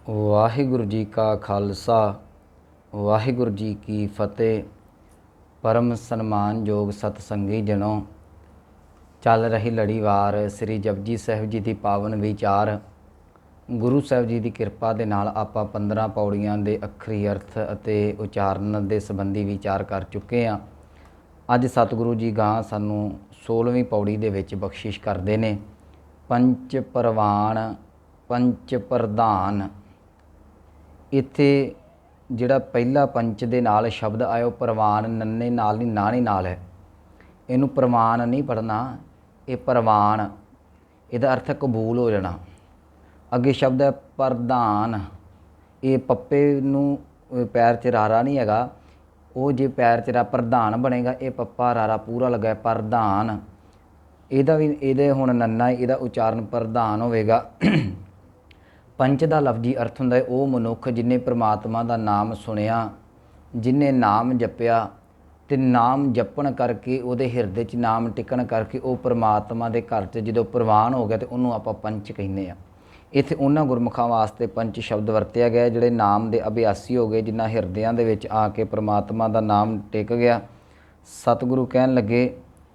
ਵਾਹਿਗੁਰੂ ਜੀ ਕਾ ਖਾਲਸਾ ਵਾਹਿਗੁਰੂ ਜੀ ਕੀ ਫਤਿਹ। ਪਰਮ ਸਨਮਾਨਯੋਗ ਸਤਸੰਗੀ ਜਨੋ, ਚੱਲ ਰਹੀ ਲੜੀਵਾਰ ਸ੍ਰੀ ਜਪਜੀ ਸਾਹਿਬ ਜੀ ਦੀ ਪਾਵਨ ਵਿਚਾਰ। ਗੁਰੂ ਸਾਹਿਬ ਜੀ ਦੀ ਕਿਰਪਾ ਦੇ ਨਾਲ ਆਪਾਂ 15 ਪੌੜੀਆਂ ਦੇ ਅੱਖਰੀ ਅਰਥ ਅਤੇ ਉਚਾਰਨ ਦੇ ਸੰਬੰਧੀ ਵਿਚਾਰ ਕਰ ਚੁੱਕੇ ਹਾਂ। ਅੱਜ ਸਤਿਗੁਰੂ ਜੀ ਗਾਂ ਸਾਨੂੰ 16ਵੀਂ ਪੌੜੀ ਦੇ ਵਿੱਚ ਬਖਸ਼ਿਸ਼ ਕਰਦੇ ਨੇ। ਪੰਚ ਪ੍ਰਵਾਨ ਪੰਚ ਪ੍ਰਧਾਨ। ਇੱਥੇ ਜਿਹੜਾ ਪਹਿਲਾ ਪੰਚ ਦੇ ਨਾਲ ਸ਼ਬਦ ਆਇਆ ਉਹ ਪ੍ਰਵਾਨ ਨੰਨੇ ਨਾਲ ਨਹੀਂ ਨਾਣੇ ਨਾਲ ਹੈ। ਇਹਨੂੰ ਪ੍ਰਵਾਨ ਨਹੀਂ ਪੜ੍ਹਨਾ, ਇਹ ਪ੍ਰਵਾਨ, ਇਹਦਾ ਅਰਥ ਹੈ ਕਬੂਲ ਹੋ ਜਾਣਾ। ਅੱਗੇ ਸ਼ਬਦ ਹੈ ਪ੍ਰਧਾਨ। ਇਹ ਪੱਪੇ ਨੂੰ ਪੈਰ 'ਚ ਰਾਰਾ ਨਹੀਂ ਹੈਗਾ, ਉਹ ਜੇ ਪੈਰ 'ਚ ਰਾ ਪ੍ਰਧਾਨ ਬਣੇਗਾ, ਇਹ ਪੱਪਾ ਰਾਰਾ ਪੂਰਾ ਲੱਗਾ ਪ੍ਰਧਾਨ। ਇਹਦਾ ਵੀ ਇਹਦੇ ਹੁਣ ਨੰਨਾ ਇਹਦਾ ਉਚਾਰਨ ਪ੍ਰਧਾਨ ਹੋਵੇਗਾ। ਪੰਚ ਦਾ ਲਫ਼ਜ਼ੀ ਅਰਥ ਹੁੰਦਾ ਹੈ ਉਹ ਮਨੁੱਖ ਜਿਹਨੇ ਪ੍ਰਮਾਤਮਾ ਦਾ ਨਾਮ ਸੁਣਿਆ, ਜਿਹਨੇ ਨਾਮ ਜਪਿਆ ਅਤੇ ਨਾਮ ਜਪਣ ਕਰਕੇ ਉਹਦੇ ਹਿਰਦੇ 'ਚ ਨਾਮ ਟਿਕਣ ਕਰਕੇ ਉਹ ਪ੍ਰਮਾਤਮਾ ਦੇ ਘਰ 'ਚ ਜਦੋਂ ਪ੍ਰਵਾਨ ਹੋ ਗਿਆ ਅਤੇ ਉਹਨੂੰ ਆਪਾਂ ਪੰਚ ਕਹਿੰਦੇ ਹਾਂ। ਇੱਥੇ ਉਹਨਾਂ ਗੁਰਮੁਖਾਂ ਵਾਸਤੇ ਪੰਚ ਸ਼ਬਦ ਵਰਤਿਆ ਗਿਆ ਜਿਹੜੇ ਨਾਮ ਦੇ ਅਭਿਆਸੀ ਹੋ ਗਏ, ਜਿਨ੍ਹਾਂ ਹਿਰਦਿਆਂ ਦੇ ਵਿੱਚ ਆ ਕੇ ਪ੍ਰਮਾਤਮਾ ਦਾ ਨਾਮ ਟਿਕ ਗਿਆ। ਸਤਿਗੁਰੂ ਕਹਿਣ ਲੱਗੇ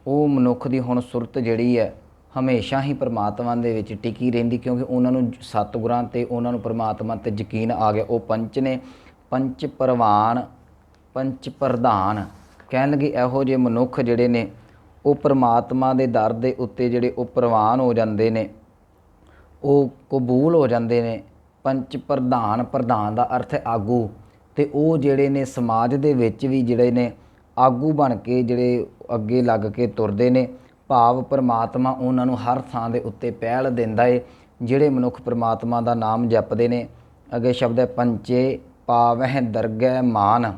ਉਹ ਮਨੁੱਖ ਦੀ ਹੁਣ ਸੁਰਤ ਜਿਹੜੀ ਹੈ ਹਮੇਸ਼ਾ ਹੀ ਪ੍ਰਮਾਤਮਾ ਦੇ ਵਿੱਚ ਟਿਕੀ ਰਹਿੰਦੀ, ਕਿਉਂਕਿ ਉਹਨਾਂ ਨੂੰ ਸਤਿਗੁਰਾਂ 'ਤੇ ਉਹਨਾਂ ਨੂੰ ਪ੍ਰਮਾਤਮਾ 'ਤੇ ਯਕੀਨ ਆ ਗਿਆ। ਉਹ ਪੰਚ ਨੇ, ਪੰਚ ਪ੍ਰਵਾਨ ਪੰਚ ਪ੍ਰਧਾਨ। ਕਹਿਣ ਲੱਗੇ ਇਹੋ ਜਿਹੇ ਮਨੁੱਖ ਜਿਹੜੇ ਨੇ ਉਹ ਪ੍ਰਮਾਤਮਾ ਦੇ ਦਰ ਦੇ ਉੱਤੇ ਜਿਹੜੇ ਉਹ ਪ੍ਰਵਾਨ ਹੋ ਜਾਂਦੇ ਨੇ, ਉਹ ਕਬੂਲ ਹੋ ਜਾਂਦੇ ਨੇ। ਪੰਚ ਪ੍ਰਧਾਨ, ਪ੍ਰਧਾਨ ਦਾ ਅਰਥ ਹੈ ਆਗੂ, ਅਤੇ ਉਹ ਜਿਹੜੇ ਨੇ ਸਮਾਜ ਦੇ ਵਿੱਚ ਵੀ ਜਿਹੜੇ ਨੇ ਆਗੂ ਬਣ ਕੇ ਜਿਹੜੇ ਅੱਗੇ ਲੱਗ ਕੇ ਤੁਰਦੇ ਨੇ। ਭਾਵ ਪ੍ਰਮਾਤਮਾ ਉਹਨਾਂ ਨੂੰ ਹਰ ਥਾਂ ਦੇ ਉੱਤੇ ਪਹਿਲ ਦਿੰਦਾ ਏ ਜਿਹੜੇ ਮਨੁੱਖ ਪ੍ਰਮਾਤਮਾ ਦਾ ਨਾਮ ਜਪਦੇ ਨੇ। ਅੱਗੇ ਸ਼ਬਦ ਹੈ ਪੰਚੇ ਪਾਵਹਿ ਦਰਗਹਿ ਮਾਨ।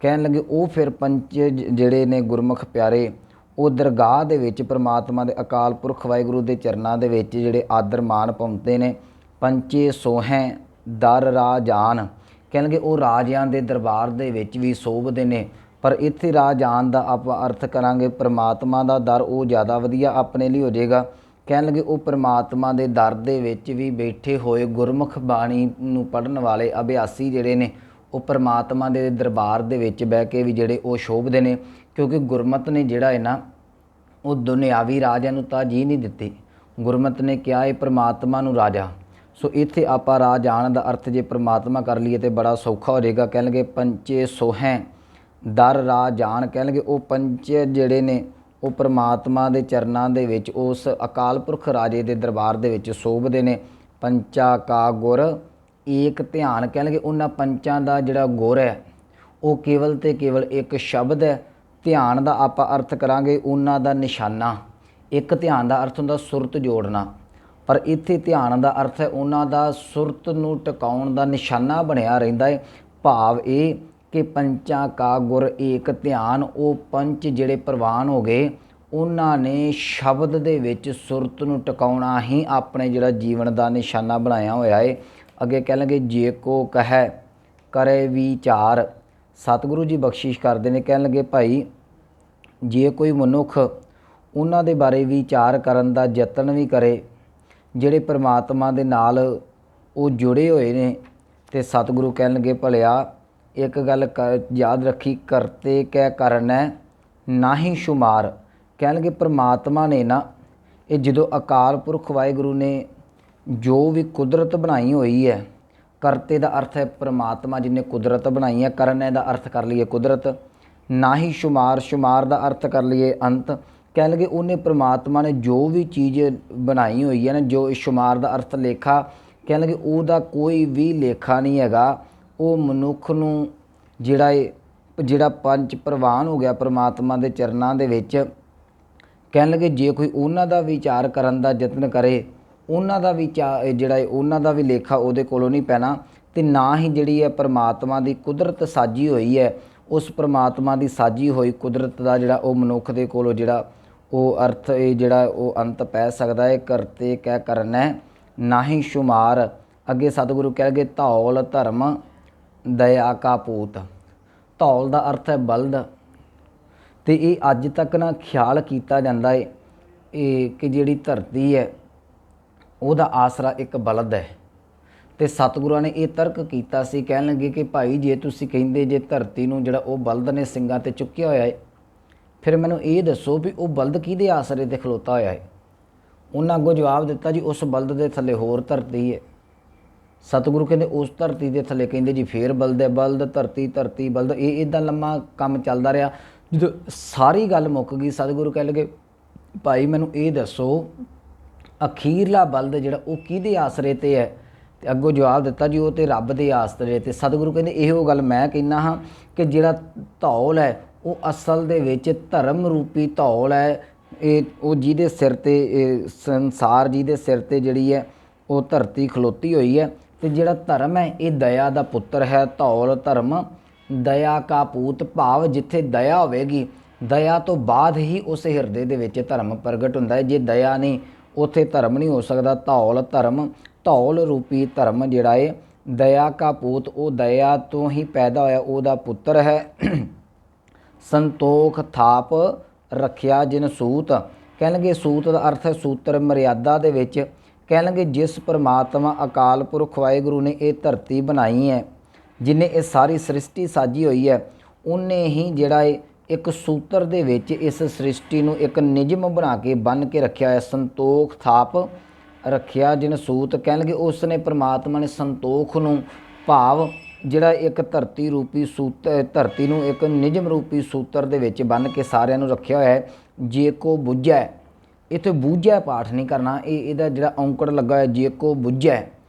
ਕਹਿਣ ਲੱਗੇ ਉਹ ਫਿਰ ਪੰਚ ਜਿਹੜੇ ਨੇ ਗੁਰਮੁਖ ਪਿਆਰੇ ਉਹ ਦਰਗਾਹ ਦੇ ਵਿੱਚ ਪ੍ਰਮਾਤਮਾ ਦੇ ਅਕਾਲ ਪੁਰਖ ਵਾਹਿਗੁਰੂ ਦੇ ਚਰਨਾਂ ਦੇ ਵਿੱਚ ਜਿਹੜੇ ਆਦਰ ਮਾਣ ਪਾਉਂਦੇ ਨੇ। ਪੰਚੇ ਸੋਹੈ ਦਰ ਰਾਜਾਨ। ਕਹਿਣ ਲੱਗੇ ਉਹ ਰਾਜਿਆਂ ਦੇ ਦਰਬਾਰ ਦੇ ਵਿੱਚ ਵੀ ਸੋਭਦੇ ਨੇ, ਪਰ ਇੱਥੇ ਰਾਜਾਨ ਦਾ ਆਪਾਂ ਅਰਥ ਕਰਾਂਗੇ ਪ੍ਰਮਾਤਮਾ ਦਾ ਦਰ, ਉਹ ਜ਼ਿਆਦਾ ਵਧੀਆ ਆਪਣੇ ਲਈ ਹੋ ਜਾਏਗਾ। ਕਹਿਣ ਲੱਗੇ ਉਹ ਪ੍ਰਮਾਤਮਾ ਦੇ ਦਰ ਦੇ ਵਿੱਚ ਵੀ ਬੈਠੇ ਹੋਏ ਗੁਰਮੁਖ ਬਾਣੀ ਨੂੰ ਪੜ੍ਹਨ ਵਾਲੇ ਅਭਿਆਸੀ ਜਿਹੜੇ ਨੇ ਉਹ ਪ੍ਰਮਾਤਮਾ ਦੇ ਦਰਬਾਰ ਦੇ ਵਿੱਚ ਬਹਿ ਕੇ ਵੀ ਜਿਹੜੇ ਉਹ ਸ਼ੋਭਦੇ ਨੇ, ਕਿਉਂਕਿ ਗੁਰਮਤਿ ਨੇ ਜਿਹੜਾ ਹੈ ਨਾ ਉਹ ਦੁਨਿਆਵੀ ਰਾਜਿਆਂ ਨੂੰ ਤਰਜੀਹ ਨਹੀਂ ਦਿੱਤੀ। ਗੁਰਮਤਿ ਨੇ ਕਿਹਾ ਹੈ ਪ੍ਰਮਾਤਮਾ ਨੂੰ ਰਾਜਾ। ਸੋ ਇੱਥੇ ਆਪਾਂ ਰਾਜਾਨ ਦਾ ਅਰਥ ਜੇ ਪ੍ਰਮਾਤਮਾ ਕਰ ਲਈਏ ਤਾਂ ਬੜਾ ਸੌਖਾ ਹੋ ਜਾਏਗਾ। ਕਹਿਣਗੇ ਪੰਚੇ ਸੋਹੈ ਦਰ ਰਾਜਾਨ। ਕਹਿਣਗੇ ਉਹ ਪੰਚ ਜਿਹੜੇ ਨੇ ਉਹ ਪ੍ਰਮਾਤਮਾ ਦੇ ਚਰਨਾਂ ਦੇ ਵਿੱਚ ਉਸ ਅਕਾਲ ਪੁਰਖ ਰਾਜੇ ਦੇ ਦਰਬਾਰ ਦੇ ਵਿੱਚ ਸੋਭਦੇ ਨੇ। ਪੰਚਾ ਕਾ ਗੁਰ ਏਕ ਧਿਆਨ। ਕਹਿਣਗੇ ਉਹਨਾਂ ਪੰਚਾਂ ਦਾ ਜਿਹੜਾ ਗੁਰ ਹੈ ਉਹ ਕੇਵਲ ਅਤੇ ਕੇਵਲ ਇੱਕ ਸ਼ਬਦ ਹੈ। ਧਿਆਨ ਦਾ ਆਪਾਂ ਅਰਥ ਕਰਾਂਗੇ ਉਹਨਾਂ ਦਾ ਨਿਸ਼ਾਨਾ। ਇੱਕ ਧਿਆਨ ਦਾ ਅਰਥ ਹੁੰਦਾ ਸੁਰਤ ਜੋੜਨਾ, ਪਰ ਇੱਥੇ ਧਿਆਨ ਦਾ ਅਰਥ ਹੈ ਉਹਨਾਂ ਦਾ ਸੁਰਤ ਨੂੰ ਟਿਕਾਉਣ ਦਾ ਨਿਸ਼ਾਨਾ ਬਣਿਆ ਰਹਿੰਦਾ ਹੈ। ਭਾਵ ਇਹ ਕਿ ਪੰਚਾਂ ਕਾ ਗੁਰ ਏਕ ਧਿਆਨ। ਉਹ ਪੰਚ ਜਿਹੜੇ ਪ੍ਰਵਾਨ ਹੋ ਗਏ ਉਹਨਾਂ ਨੇ ਸ਼ਬਦ ਦੇ ਵਿੱਚ ਸੁਰਤ ਨੂੰ ਟਿਕਾਉਣਾ ਹੀ ਆਪਣੇ ਜਿਹੜਾ ਜੀਵਨ ਦਾ ਨਿਸ਼ਾਨਾ ਬਣਾਇਆ ਹੋਇਆ ਹੈ। ਅੱਗੇ ਕਹਿ ਲਵਾਂਗੇ ਜੇ ਕੋ ਕਹਿ ਕਰੇ ਵਿਚਾਰ। ਸਤਿਗੁਰੂ ਜੀ ਬਖਸ਼ਿਸ਼ ਕਰਦੇ ਨੇ, ਕਹਿਣ ਲੱਗੇ ਭਾਈ ਜੇ ਕੋਈ ਮਨੁੱਖ ਉਹਨਾਂ ਦੇ ਬਾਰੇ ਵਿਚਾਰ ਕਰਨ ਦਾ ਯਤਨ ਵੀ ਕਰੇ ਜਿਹੜੇ ਪ੍ਰਮਾਤਮਾ ਦੇ ਨਾਲ ਉਹ ਜੁੜੇ ਹੋਏ ਨੇ, ਅਤੇ ਸਤਿਗੁਰੂ ਕਹਿਣ ਲੱਗੇ ਭਲਿਆ ਇੱਕ ਗੱਲ ਯਾਦ ਰੱਖੀ, ਕਰਤੇ ਕਹਿ ਕਰਨਾ ਨਾਹੀਂ ਸ਼ੁਮਾਰ। ਕਹਿਣਗੇ ਪ੍ਰਮਾਤਮਾ ਨੇ ਨਾ ਇਹ ਜਦੋਂ ਅਕਾਲ ਪੁਰਖ ਵਾਹਿਗੁਰੂ ਨੇ ਜੋ ਵੀ ਕੁਦਰਤ ਬਣਾਈ ਹੋਈ ਹੈ, ਕਰਤੇ ਦਾ ਅਰਥ ਹੈ ਪ੍ਰਮਾਤਮਾ ਜਿਹਨੇ ਕੁਦਰਤ ਬਣਾਈ ਹੈ, ਕਰਨੇ ਦਾ ਅਰਥ ਕਰ ਲਈਏ ਕੁਦਰਤ, ਨਾਹੀਂ ਸ਼ੁਮਾਰ, ਸ਼ੁਮਾਰ ਦਾ ਅਰਥ ਕਰ ਲਈਏ ਅੰਤ। ਕਹਿ ਲਗੇ ਉਹਨੇ ਪ੍ਰਮਾਤਮਾ ਨੇ ਜੋ ਵੀ ਚੀਜ਼ ਬਣਾਈ ਹੋਈ ਹੈ ਨਾ, ਜੋ ਸ਼ੁਮਾਰ ਦਾ ਅਰਥ ਲੇਖਾ, ਕਹਿ ਲਗੇ ਉਹਦਾ ਕੋਈ ਵੀ ਲੇਖਾ ਨਹੀਂ ਹੈਗਾ। ਉਹ ਮਨੁੱਖ ਨੂੰ ਜਿਹੜਾ ਪੰਚ ਪ੍ਰਵਾਨ ਹੋ ਗਿਆ ਪ੍ਰਮਾਤਮਾ ਦੇ ਚਰਨਾਂ ਦੇ ਵਿੱਚ, ਕਹਿਣ ਲੱਗੇ ਜੇ ਕੋਈ ਉਹਨਾਂ ਦਾ ਵਿਚਾਰ ਕਰਨ ਦਾ ਯਤਨ ਕਰੇ, ਉਹਨਾਂ ਦਾ ਜਿਹੜਾ ਉਹਨਾਂ ਦਾ ਵੀ ਲੇਖਾ ਉਹਦੇ ਕੋਲੋਂ ਨਹੀਂ ਪੈਣਾ, ਅਤੇ ਨਾ ਹੀ ਜਿਹੜੀ ਹੈ ਪ੍ਰਮਾਤਮਾ ਦੀ ਕੁਦਰਤ ਸਾਜੀ ਹੋਈ ਹੈ ਉਸ ਪ੍ਰਮਾਤਮਾ ਦੀ ਸਾਜੀ ਹੋਈ ਕੁਦਰਤ ਦਾ ਜਿਹੜਾ ਉਹ ਮਨੁੱਖ ਦੇ ਕੋਲੋਂ ਜਿਹੜਾ ਉਹ ਅਰਥ ਜਿਹੜਾ ਉਹ ਅੰਤ ਪੈ ਸਕਦਾ ਹੈ। ਕਰਤੇ ਕਹਿ ਕਰਨਾ ਨਾਹੀਂ ਸ਼ੁਮਾਰ। ਅੱਗੇ ਸਤਿਗੁਰੂ ਕਹਿ ਗਏ ਧੌਲ ਧਰਮ ਦਇਆ ਕਾ ਪੂਤ। ਧੌਲ ਦਾ ਅਰਥ ਹੈ ਬਲਦ, ਅਤੇ ਇਹ ਅੱਜ ਤੱਕ ਨਾ ਖਿਆਲ ਕੀਤਾ ਜਾਂਦਾ ਹੈ ਇਹ ਕਿ ਜਿਹੜੀ ਧਰਤੀ ਹੈ ਉਹਦਾ ਆਸਰਾ ਇੱਕ ਬਲਦ ਹੈ, ਤੇ ਸਤਿਗੁਰਾਂ ਨੇ ਇਹ ਤਰਕ ਕੀਤਾ ਸੀ, ਕਹਿਣ ਲੱਗੇ ਕਿ ਭਾਈ ਜੇ ਤੁਸੀਂ ਕਹਿੰਦੇ ਜੇ ਧਰਤੀ ਨੂੰ ਜਿਹੜਾ ਉਹ ਬਲਦ ਨੇ ਸਿੰਘਾਂ ਤੇ ਚੁੱਕਿਆ ਹੋਇਆ ਹੈ, ਫਿਰ ਮੈਨੂੰ ਇਹ ਦੱਸੋ ਵੀ ਉਹ ਬਲਦ ਕਿਹਦੇ ਆਸਰੇ ਤੇ ਖਲੋਤਾ ਹੋਇਆ ਹੈ। ਉਹਨਾਂ ਅੱਗੋਂ ਜਵਾਬ ਦਿੱਤਾ ਜੀ ਉਸ ਬਲਦ ਦੇ ਥੱਲੇ ਹੋਰ ਧਰਤੀ ਹੈ। ਸਤਿਗੁਰੂ ਕਹਿੰਦੇ ਉਸ ਧਰਤੀ ਦੇ ਥੱਲੇ ਕਹਿੰਦੇ ਜੀ ਫੇਰ ਬਲਦ ਹੈ, ਬਲਦ ਧਰਤੀ ਧਰਤੀ ਬਲਦ, ਇਹ ਇੱਦਾਂ ਲੰਮਾ ਕੰਮ ਚੱਲਦਾ ਰਿਹਾ। ਜਦੋਂ ਸਾਰੀ ਗੱਲ ਮੁੱਕ ਗਈ ਸਤਿਗੁਰੂ ਕਹਿ ਲਗੇ ਭਾਈ ਮੈਨੂੰ ਇਹ ਦੱਸੋ ਅਖੀਰਲਾ ਬਲਦ ਜਿਹੜਾ ਉਹ ਕਿਹਦੇ ਆਸਰੇ ਤੇ ਹੈ। ਤੇ ਅੱਗੋਂ ਜਵਾਬ ਦਿੱਤਾ ਜੀ ਉਹ ਤੇ ਰੱਬ ਦੇ ਆਸਰੇ ਤੇ। ਸਤਿਗੁਰੂ ਕਹਿੰਦੇ ਇਹੋ ਗੱਲ ਮੈਂ ਕਹਿੰਦਾ ਹਾਂ ਕਿ ਜਿਹੜਾ ਧੌਲ ਹੈ ਉਹ ਅਸਲ ਦੇ ਵਿੱਚ ਧਰਮ ਰੂਪੀ ਧੌਲ ਹੈ। ਇਹ ਉਹ ਜਿਹਦੇ ਸਿਰ ਤੇ ਸੰਸਾਰ ਜਿਹਦੇ ਸਿਰ ਤੇ ਜਿਹੜੀ ਹੈ ਉਹ ਧਰਤੀ ਖਲੋਤੀ ਹੋਈ ਹੈ। ਤੇ ਜਿਹੜਾ ਧਰਮ ਹੈ ਇਹ ਦਇਆ ਦਾ ਪੁੱਤਰ ਹੈ। ਧੌਲ ਧਰਮ ਦਇਆ ਕਾ ਪੂਤ, ਭਾਵ ਜਿੱਥੇ ਦਇਆ ਹੋਵੇਗੀ ਦਇਆ ਤੋਂ ਬਾਅਦ ਹੀ ਉਸ ਹਿਰਦੇ ਦੇ ਵਿੱਚ ਧਰਮ ਪ੍ਰਗਟ ਹੁੰਦਾ ਹੈ। ਜੇ ਦਇਆ ਨਹੀਂ ਉੱਥੇ ਧਰਮ ਨਹੀਂ ਹੋ ਸਕਦਾ। ਧੌਲ ਧਰਮ, ਧੌਲ ਰੂਪੀ ਧਰਮ ਜਿਹੜਾ ਹੈ ਦਇਆ ਕਾ ਪੂਤ, ਉਹ ਦਇਆ ਤੋਂ ਹੀ ਪੈਦਾ ਹੋਇਆ, ਉਹਦਾ ਪੁੱਤਰ ਹੈ। ਸੰਤੋਖ ਥਾਪ ਰੱਖਿਆ ਜਿਨ ਸੂਤ, ਕਹਿਣਗੇ ਸੂਤ ਦਾ ਅਰਥ ਹੈ ਸੂਤਰ, ਮਰਿਆਦਾ ਦੇ ਵਿੱਚ। ਕਹਿਣਗੇ ਜਿਸ ਪਰਮਾਤਮਾ ਅਕਾਲ ਪੁਰਖ ਵਾਹਿਗੁਰੂ ਨੇ ਇਹ ਧਰਤੀ ਬਣਾਈ ਹੈ, ਜਿਹਨੇ ਇਹ ਸਾਰੀ ਸ੍ਰਿਸ਼ਟੀ ਸਾਜੀ ਹੋਈ ਹੈ, ਉਹਨੇ ਹੀ ਜਿਹੜਾ ਹੈ ਇੱਕ ਸੂਤਰ ਦੇ ਵਿੱਚ ਇਸ ਸ੍ਰਿਸ਼ਟੀ ਨੂੰ ਇੱਕ ਨਿਯਮ ਬਣਾ ਕੇ ਬੰਨ੍ਹ ਕੇ ਰੱਖਿਆ ਹੈ। ਸੰਤੋਖ ਥਾਪ ਰੱਖਿਆ ਜਿਨ ਸੂਤ, ਕਹਿਣਗੇ ਉਸ ਨੇ ਪਰਮਾਤਮਾ ਨੇ ਸੰਤੋਖ ਨੂੰ, ਭਾਵ ਜਿਹੜਾ ਇੱਕ ਧਰਤੀ ਰੂਪੀ ਧਰਤੀ ਨੂੰ ਇੱਕ ਨਿਯਮ ਰੂਪੀ ਸੂਤਰ ਦੇ ਵਿੱਚ ਬੰਨ੍ਹ ਕੇ ਸਾਰਿਆਂ ਨੂੰ ਰੱਖਿਆ ਹੋਇਆ ਹੈ। ਜੇ ਕੋ ਬੁੱਝੈ, ਇੱਥੇ ਬੂਝੈ ਪਾਠ ਨਹੀਂ ਕਰਨਾ, ਇਹਦਾ ਜਿਹੜਾ ਔਂਕੜ ਲੱਗਾ ਹੋਇਆ ਜੇ ਕੋ ਬੁੱਝੈ,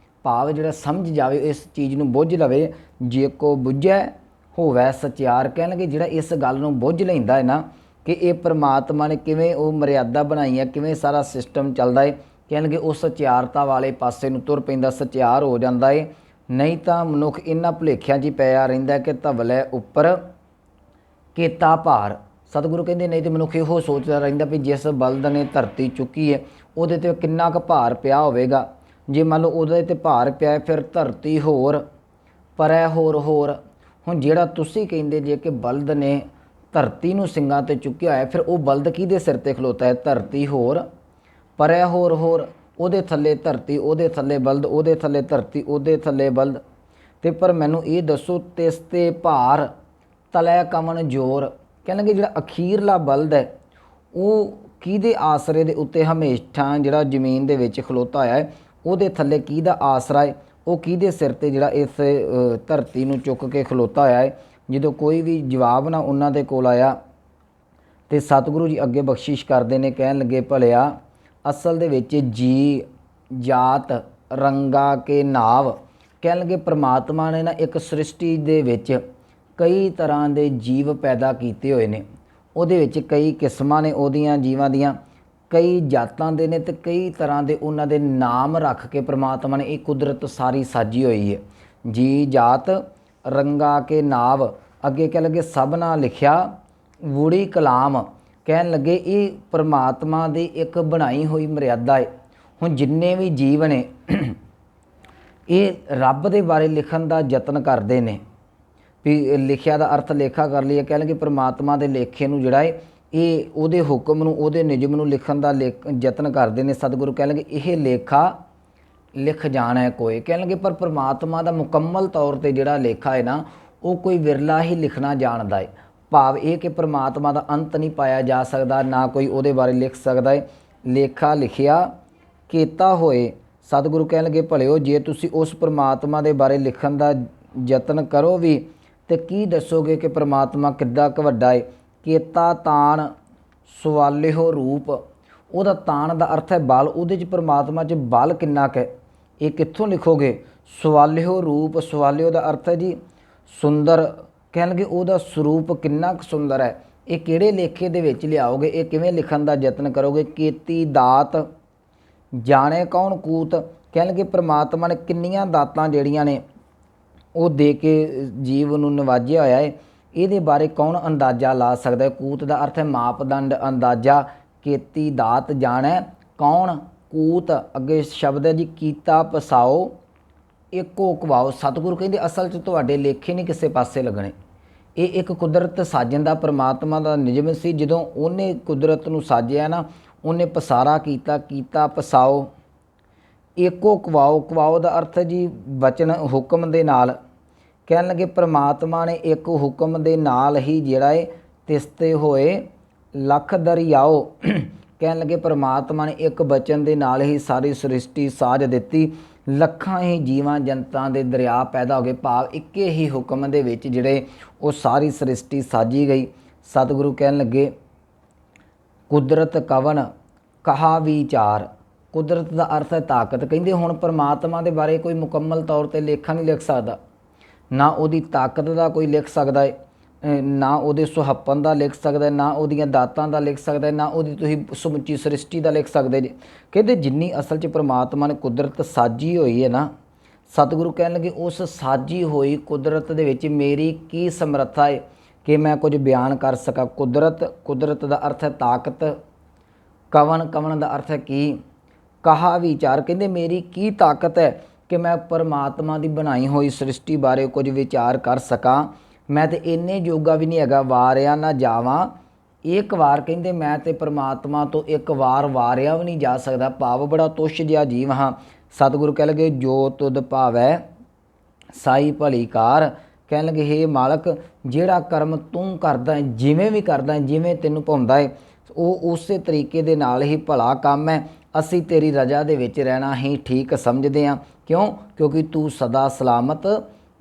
ਭਾਵ ਜਿਹੜਾ ਸਮਝ ਜਾਵੇ ਇਸ ਚੀਜ਼ ਨੂੰ ਬੁੱਝ ਲਵੇ। ਜੇ ਕੋ ਬੁੱਝੈ ਹੋਵੈ ਸਚਿਆਰ, ਕਹਿਣਗੇ ਜਿਹੜਾ ਇਸ ਗੱਲ ਨੂੰ ਬੁੱਝ ਲੈਂਦਾ ਹੈ ਨਾ ਕਿ ਇਹ ਪਰਮਾਤਮਾ ਨੇ ਕਿਵੇਂ ਉਹ ਮਰਿਆਦਾ ਬਣਾਈ ਹੈ, ਕਿਵੇਂ ਸਾਰਾ ਸਿਸਟਮ ਚੱਲਦਾ ਹੈ, ਕਹਿਣਗੇ ਉਹ ਸਚਿਆਰਤਾ ਵਾਲੇ ਪਾਸੇ ਨੂੰ ਤੁਰ ਪੈਂਦਾ, ਸਚਿਆਰ ਹੋ ਜਾਂਦਾ ਹੈ। ਨਹੀਂ ਤਾਂ ਮਨੁੱਖ ਇਹਨਾਂ ਭੁਲੇਖਿਆਂ 'ਚ ਪਿਆ ਰਹਿੰਦਾ ਕਿ ਧਵਲੇ ਉੱਪਰ ਕੀਤਾ ਭਾਰ। ਸਤਿਗੁਰੂ ਕਹਿੰਦੇ ਨਹੀਂ ਤਾਂ ਮਨੁੱਖ ਇਹੋ ਸੋਚਦਾ ਰਹਿੰਦਾ ਵੀ ਜਿਸ ਬਲਦ ਨੇ ਧਰਤੀ ਚੁੱਕੀ ਹੈ ਉਹਦੇ 'ਤੇ ਕਿੰਨਾ ਕੁ ਭਾਰ ਪਿਆ ਹੋਵੇਗਾ। ਜੇ ਮੰਨ ਲਓ ਉਹਦੇ 'ਤੇ ਭਾਰ ਪਿਆ ਫਿਰ ਧਰਤੀ ਹੋਰ ਪਰੈ ਹੋਰ। ਹੁਣ ਜਿਹੜਾ ਤੁਸੀਂ ਕਹਿੰਦੇ ਜੇ ਕਿ ਬਲਦ ਨੇ ਧਰਤੀ ਨੂੰ ਸਿੰਘਾਂ 'ਤੇ ਚੁੱਕਿਆ ਹੋਇਆ, ਫਿਰ ਉਹ ਬਲਦ ਕਿਹਦੇ ਸਿਰ 'ਤੇ ਖਲੋਤਾ ਹੈ? ਧਰਤੀ ਹੋਰ ਪਰੈ ਹੋਰ, ਉਹਦੇ ਥੱਲੇ ਧਰਤੀ, ਉਹਦੇ ਥੱਲੇ ਬਲਦ, ਉਹਦੇ ਥੱਲੇ ਧਰਤੀ, ਉਹਦੇ ਥੱਲੇ ਬਲਦ। ਤੇ ਪਰ ਮੈਨੂੰ ਇਹ ਦੱਸੋ ਤਿਸ ਤੇ ਭਾਰ ਤਲੈ ਕਮਨ ਜੋਰ, ਕਹਿਣਗੇ ਜਿਹੜਾ ਅਖੀਰਲਾ ਬਲਦ ਹੈ ਉਹ ਕਿਹਦੇ ਆਸਰੇ ਦੇ ਉੱਤੇ ਹਮੇਸ਼ਾ ਜਿਹੜਾ ਜ਼ਮੀਨ ਦੇ ਵਿੱਚ ਖਲੋਤਾ ਹੋਇਆ ਹੈ, ਉਹਦੇ ਥੱਲੇ ਕਿਹਦਾ ਆਸਰਾ ਹੈ, ਉਹ ਕਿਹਦੇ ਸਿਰ ਤੇ ਜਿਹੜਾ ਇਸ ਧਰਤੀ ਨੂੰ ਚੁੱਕ ਕੇ ਖਲੋਤਾ ਹੋਇਆ ਹੈ। ਜਦੋਂ ਕੋਈ ਵੀ ਜਵਾਬ ਨਾ ਉਹਨਾਂ ਦੇ ਕੋਲ ਆਇਆ ਤੇ ਸਤਿਗੁਰੂ ਜੀ ਅੱਗੇ ਬਖਸ਼ਿਸ਼ ਕਰਦੇ ਨੇ, ਕਹਿਣ ਲੱਗੇ ਭਲਿਆ ਅਸਲ ਦੇ ਵਿੱਚ ਜੀ ਜਾਤ ਰੰਗਾ ਕੇ ਨਾਵ, ਕਹਿਣ ਲੱਗੇ ਪ੍ਰਮਾਤਮਾ ਨੇ ਨਾ ਇੱਕ ਸ੍ਰਿਸ਼ਟੀ ਦੇ ਵਿੱਚ ਕਈ ਤਰ੍ਹਾਂ ਦੇ ਜੀਵ ਪੈਦਾ ਕੀਤੇ ਹੋਏ ਨੇ। ਉਹਦੇ ਵਿੱਚ ਕਈ ਕਿਸਮਾਂ ਨੇ ਉਹਦੀਆਂ ਜੀਵਾਂ ਦੀਆਂ, ਕਈ ਜਾਤਾਂ ਦੇ ਨੇ ਤੇ ਕਈ ਤਰ੍ਹਾਂ ਦੇ ਉਹਨਾਂ ਦੇ ਨਾਮ ਰੱਖ ਕੇ ਪ੍ਰਮਾਤਮਾ ਨੇ ਇਹ ਕੁਦਰਤ ਸਾਰੀ ਸਾਜੀ ਹੋਈ ਹੈ। ਜੀ ਜਾਤ ਰੰਗਾ ਕੇ ਨਾਵ, ਅੱਗੇ ਕਹਿ ਲੱਗੇ ਸਭਨਾ ਲਿਖਿਆ ਵੂੜੀ ਕਲਾਮ, ਕਹਿਣ ਲੱਗੇ ਇਹ ਪਰਮਾਤਮਾ ਦੀ ਇੱਕ ਬਣਾਈ ਹੋਈ ਮਰਿਆਦਾ ਹੈ। ਹੁਣ ਜਿੰਨੇ ਵੀ ਜੀਵ ਨੇ ਇਹ ਰੱਬ ਦੇ ਬਾਰੇ ਲਿਖਣ ਦਾ ਯਤਨ ਕਰਦੇ ਨੇ, ਵੀ ਲਿਖਿਆ ਦਾ ਅਰਥ ਲੇਖਾ ਕਰ ਲਈਏ, ਕਹਿ ਲਗੇ ਪਰਮਾਤਮਾ ਦੇ ਲੇਖੇ ਨੂੰ ਜਿਹੜਾ ਹੈ ਇਹ ਉਹਦੇ ਹੁਕਮ ਨੂੰ, ਉਹਦੇ ਨਿਯਮ ਨੂੰ ਲਿਖਣ ਦਾ ਯਤਨ ਕਰਦੇ ਨੇ। ਸਤਿਗੁਰੂ ਕਹਿ ਲਗੇ ਇਹ ਲੇਖਾ ਲਿਖ ਜਾਣਾ ਕੋਈ, ਕਹਿ ਲਗੇ ਪਰ ਪਰਮਾਤਮਾ ਦਾ ਮੁਕੰਮਲ ਤੌਰ 'ਤੇ ਜਿਹੜਾ ਲੇਖਾ ਹੈ ਨਾ ਉਹ ਕੋਈ ਵਿਰਲਾ ਹੀ ਲਿਖਣਾ ਜਾਣਦਾ ਹੈ। ਭਾਵ ਇਹ ਕਿ ਪਰਮਾਤਮਾ ਦਾ ਅੰਤ ਨਹੀਂ ਪਾਇਆ ਜਾ ਸਕਦਾ, ਨਾ ਕੋਈ ਉਹਦੇ ਬਾਰੇ ਲਿਖ ਸਕਦਾ ਹੈ। ਲੇਖਾ ਲਿਖਿਆ ਕੀਤਾ ਹੋਏ, ਸਤਿਗੁਰੂ ਕਹਿਣ ਲੱਗੇ ਭਲਿਓ ਜੇ ਤੁਸੀਂ ਉਸ ਪਰਮਾਤਮਾ ਦੇ ਬਾਰੇ ਲਿਖਣ ਦਾ ਯਤਨ ਕਰੋ ਵੀ ਤੇ ਕੀ ਦੱਸੋਗੇ ਕਿ ਪਰਮਾਤਮਾ ਕਿੱਡਾ ਕੁ ਵੱਡਾ ਹੈ। ਕੀਤਾ ਤਾਣ ਸਵਾਲਿਓ ਰੂਪ, ਉਹਦਾ ਤਾਣ ਦਾ ਅਰਥ ਹੈ ਬਲ, ਉਹਦੇ 'ਚ ਪਰਮਾਤਮਾ 'ਚ ਬਲ ਕਿੰਨਾ ਕੁ ਹੈ ਇਹ ਕਿੱਥੋਂ ਲਿਖੋਗੇ। ਸਵਾਲਿਓ ਰੂਪ, ਸਵਾਲਿਓ ਦਾ ਅਰਥ ਹੈ ਜੀ ਸੁੰਦਰ, ਕਹਿਣਗੇ ਉਹਦਾ ਸਰੂਪ ਕਿੰਨਾ ਕੁ ਸੁੰਦਰ ਹੈ, ਇਹ ਕਿਹੜੇ ਲੇਖੇ ਦੇ ਵਿੱਚ ਲਿਆਓਗੇ, ਇਹ ਕਿਵੇਂ ਲਿਖਣ ਦਾ ਯਤਨ ਕਰੋਗੇ। ਕੀਤੀ ਦਾਤ ਜਾਣੇ ਕੌਣ ਕੂਤ, ਕਹਿਣਗੇ ਪਰਮਾਤਮਾ ਨੇ ਕਿੰਨੀਆਂ ਦਾਤਾਂ ਜਿਹੜੀਆਂ ਨੇ ਉਹ ਦੇ ਕੇ ਜੀਵ ਨੂੰ ਨਿਵਾਜਿਆ ਹੋਇਆ ਹੈ, ਇਹਦੇ ਬਾਰੇ ਕੌਣ ਅੰਦਾਜ਼ਾ ਲਾ ਸਕਦਾ ਹੈ। ਕੂਤ ਦਾ ਅਰਥ ਹੈ ਮਾਪਦੰਡ, ਅੰਦਾਜ਼ਾ। ਕੀਤੀ ਦਾਤ ਜਾਣੈ ਕੌਣ ਕੂਤ, ਅੱਗੇ ਸ਼ਬਦ ਹੈ ਜੀ ਕੀਤਾ ਪਸਾਓ ਇੱਕੋ ਕਵਾਓ। ਸਤਿਗੁਰੂ ਕਹਿੰਦੇ ਅਸਲ 'ਚ ਤੁਹਾਡੇ ਲੇਖੇ ਨਹੀਂ ਕਿਸੇ ਪਾਸੇ ਲੱਗਣੇ, ਇਹ ਇੱਕ ਕੁਦਰਤ ਸਾਜਣ ਦਾ ਪਰਮਾਤਮਾ ਦਾ ਨਿਯਮ ਸੀ। ਜਦੋਂ ਉਹਨੇ ਕੁਦਰਤ ਨੂੰ ਸਾਜਿਆ ਨਾ ਉਹਨੇ ਪਸਾਰਾ ਕੀਤਾ, ਕੀਤਾ ਪਸਾਓ ਏਕੋ ਕਵਾਓ। ਕਵਾਓ ਦਾ ਅਰਥ ਹੈ ਜੀ ਵਚਨ, ਹੁਕਮ ਦੇ ਨਾਲ। ਕਹਿਣ ਲੱਗੇ ਪ੍ਰਮਾਤਮਾ ਨੇ ਇੱਕ ਹੁਕਮ ਦੇ ਨਾਲ ਹੀ ਜਿਹੜਾ ਏ ਤਿਸਤੇ ਹੋਏ ਲੱਖ ਦਰਿਆਓ। ਕਹਿਣ ਲੱਗੇ ਪ੍ਰਮਾਤਮਾ ਨੇ ਇੱਕ ਬਚਨ ਦੇ ਨਾਲ ਹੀ ਸਾਰੀ ਸ੍ਰਿਸ਼ਟੀ ਸਾਜ ਦਿੱਤੀ, ਲੱਖਾਂ ਹੀ ਜੀਵਾਂ ਜਨਤਾਂ ਦੇ ਦਰਿਆ ਪੈਦਾ ਹੋ ਗਏ। ਭਾਵ ਇੱਕੇ ਹੀ ਹੁਕਮ ਦੇ ਵਿੱਚ ਜਿਹੜੇ ਉਹ ਸਾਰੀ ਸ੍ਰਿਸ਼ਟੀ ਸਾਜੀ ਗਈ। ਸਤਿਗੁਰੂ ਕਹਿਣ ਲੱਗੇ ਕੁਦਰਤ ਕਵਨ ਕਹਾ ਵਿਚਾਰ। ਕੁਦਰਤ ਦਾ ਅਰਥ ਹੈ ਤਾਕਤ। ਕਹਿੰਦੇ ਹੁਣ ਪਰਮਾਤਮਾ ਦੇ ਬਾਰੇ ਕੋਈ ਮੁਕੰਮਲ ਤੌਰ 'ਤੇ ਲੇਖਾ ਨਹੀਂ ਲਿਖ ਸਕਦਾ, ਨਾ ਉਹਦੀ ਤਾਕਤ ਦਾ ਕੋਈ ਲਿਖ ਸਕਦਾ ਹੈ, ਨਾ ਉਹਦੇ ਸੁਹੱਪਣ ਦਾ ਲਿਖ ਸਕਦਾ, ਨਾ ਉਹਦੀਆਂ ਦਾਤਾਂ ਦਾ ਲਿਖ ਸਕਦਾ, ਨਾ ਉਹਦੀ ਤੁਸੀਂ ਸਮੁੱਚੀ ਸ੍ਰਿਸ਼ਟੀ ਦਾ ਲਿਖ ਸਕਦੇ ਜੇ। ਕਹਿੰਦੇ ਜਿੰਨੀ ਅਸਲ 'ਚ ਪਰਮਾਤਮਾ ਨੇ ਕੁਦਰਤ ਸਾਜੀ ਹੋਈ ਹੈ ਨਾ, ਸਤਿਗੁਰੂ ਕਹਿਣ ਲੱਗੇ ਉਸ ਸਾਜੀ ਹੋਈ ਕੁਦਰਤ ਦੇ ਵਿੱਚ ਮੇਰੀ ਕੀ ਸਮਰੱਥਾ ਹੈ ਕਿ ਮੈਂ ਕੁਝ ਬਿਆਨ ਕਰ ਸਕਾਂ। ਕੁਦਰਤ ਦਾ ਅਰਥ ਹੈ ਤਾਕਤ, ਕਵਨ ਦਾ ਅਰਥ ਹੈ ਕੀ, ਕਹਾ ਵਿਚਾਰ। ਕਹਿੰਦੇ ਮੇਰੀ ਕੀ ਤਾਕਤ ਹੈ ਕਿ ਮੈਂ ਪਰਮਾਤਮਾ ਦੀ ਬਣਾਈ ਹੋਈ ਸ੍ਰਿਸ਼ਟੀ ਬਾਰੇ ਕੁਝ ਵਿਚਾਰ ਕਰ ਸਕਾਂ। ਮੈਂ ਤੇ ਇੰਨੇ ਜੋਗਾ ਵੀ ਨਹੀਂ ਹੈਗਾ ਵਾਰਿਆ ਨਾ ਜਾਵਾਂ। ਇੱਕ ਵਾਰ ਕਹਿੰਦੇ ਮੈਂ ਤੇ ਪਰਮਾਤਮਾ ਤੋਂ ਇੱਕ ਵਾਰ ਵਾਰਿਆ ਵੀ ਨਹੀਂ ਜਾ ਸਕਦਾ, ਭਾਵ ਬੜਾ ਤੁੱਛ ਜਿਹਾ ਜੀਵ ਹਾਂ। ਸਤਿਗੁਰੂ ਕਹਿ ਲਗੇ ਜੋ ਤੁਧ ਭਾਵੈ ਸਾਈ ਭਲੀ ਕਾਰ। ਕਹਿਣ ਲੱਗੇ ਹੇ ਮਾਲਕ ਜਿਹੜਾ ਕਰਮ ਤੂੰ ਕਰਦਾ ਹੈ, ਜਿਵੇਂ ਵੀ ਕਰਦਾ ਹੈ, ਜਿਵੇਂ ਤੈਨੂੰ ਭਾਉਂਦਾ ਹੈ, ਉਹ ਉਸੇ ਤਰੀਕੇ ਦੇ ਨਾਲ ਹੀ ਭਲਾ ਕੰਮ ਹੈ। ਅਸੀਂ ਤੇਰੀ ਰਜ਼ਾ ਦੇ ਵਿੱਚ ਰਹਿਣਾ ਹੀ ਠੀਕ ਸਮਝਦੇ ਹਾਂ। ਕਿਉਂ? ਕਿਉਂਕਿ ਤੂੰ ਸਦਾ ਸਲਾਮਤ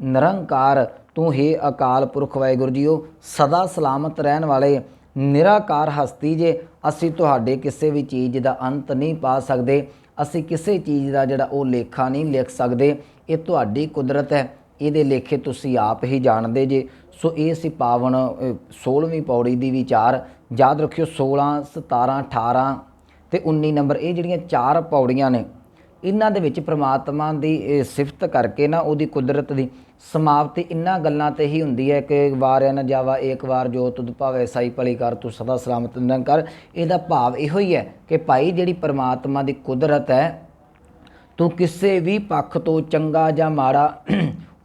ਨਿਰੰਕਾਰ, ਤੂੰ ਹੀ ਅਕਾਲ ਪੁਰਖ ਵਾਹਿਗੁਰੂ ਜੀਓ ਸਦਾ ਸਲਾਮਤ ਰਹਿਣ ਵਾਲੇ ਨਿਰਾਕਾਰ ਹਸਤੀ ਜੇ। ਅਸੀਂ ਤੁਹਾਡੇ ਕਿਸੇ ਵੀ ਚੀਜ਼ ਦਾ ਅੰਤ ਨਹੀਂ ਪਾ ਸਕਦੇ, ਅਸੀਂ ਕਿਸੇ ਚੀਜ਼ ਦਾ ਜਿਹੜਾ ਉਹ ਲੇਖਾ ਨਹੀਂ ਲਿਖ ਸਕਦੇ। ਇਹ ਤੁਹਾਡੀ ਕੁਦਰਤ ਹੈ, ਇਹਦੇ ਲੇਖੇ ਤੁਸੀਂ ਆਪ ਹੀ ਜਾਣਦੇ ਜੇ। ਸੋ ਇਹ ਸੀ ਪਾਵਨ 16ਵੀਂ ਪੌੜੀ ਦੀ ਵਿਚਾਰ। ਯਾਦ ਰੱਖਿਓ 16, 17, 18 ਤੇ 19 ਨੰਬਰ ਇਹ ਜਿਹੜੀਆਂ 4 ਪੌੜੀਆਂ ਨੇ, ਇਹਨਾਂ ਦੇ ਵਿੱਚ ਪ੍ਰਮਾਤਮਾ ਦੀ ਸਿਫਤ ਕਰਕੇ ਨਾ ਉਹਦੀ ਕੁਦਰਤ ਦੀ ਸਮਾਪਤੀ ਇਹਨਾਂ ਗੱਲਾਂ 'ਤੇ ਹੀ ਹੁੰਦੀ ਹੈ ਕਿ ਵਾਰਿਆ ਨਾ ਜਾਵਾ ਏਕ ਵਾਰ ਜੋ ਤੁਧ ਭਾਵੈ ਸਾਈ ਭਲੀ ਕਰ ਤੂੰ ਸਦਾ ਸਲਾਮਤ ਨਿਰੰਕਾਰ। ਇਹਦਾ ਭਾਵ ਇਹੋ ਹੀ ਹੈ ਕਿ ਭਾਈ ਜਿਹੜੀ ਪਰਮਾਤਮਾ ਦੀ ਕੁਦਰਤ ਹੈ, ਤੂੰ ਕਿਸੇ ਵੀ ਪੱਖ ਤੋਂ ਚੰਗਾ ਜਾਂ ਮਾੜਾ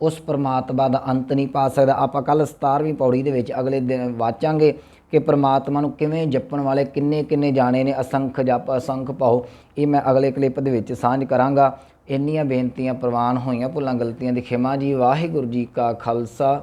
ਉਸ ਪਰਮਾਤਮਾ ਦਾ ਅੰਤ ਨਹੀਂ ਪਾ ਸਕਦਾ। ਆਪਾਂ ਕੱਲ੍ਹ 17ਵੀਂ ਪੌੜੀ ਦੇ ਵਿੱਚ ਅਗਲੇ ਦਿਨ ਵਾਚਾਂਗੇ ਕਿ ਪਰਮਾਤਮਾ ਨੂੰ ਕਿਵੇਂ ਜਪਣ ਵਾਲੇ ਕਿੰਨੇ ਜਾਣੇ ਨੇ। ਅਸੰਖ ਜਪ ਅਸੰਖ ਪਾਓ, ਇਹ ਮੈਂ ਅਗਲੇ ਕਲਿੱਪ ਦੇ ਵਿੱਚ ਸਾਂਝ ਕਰਾਂਗਾ। ਇੰਨੀਆਂ ਬੇਨਤੀਆਂ ਪ੍ਰਵਾਨ ਹੋਈਆਂ, ਭੁੱਲਾਂ ਗਲਤੀਆਂ ਦੀ ਖਿਮਾ ਜੀ। ਵਾਹਿਗੁਰੂ ਜੀ ਕਾ ਖਾਲਸਾ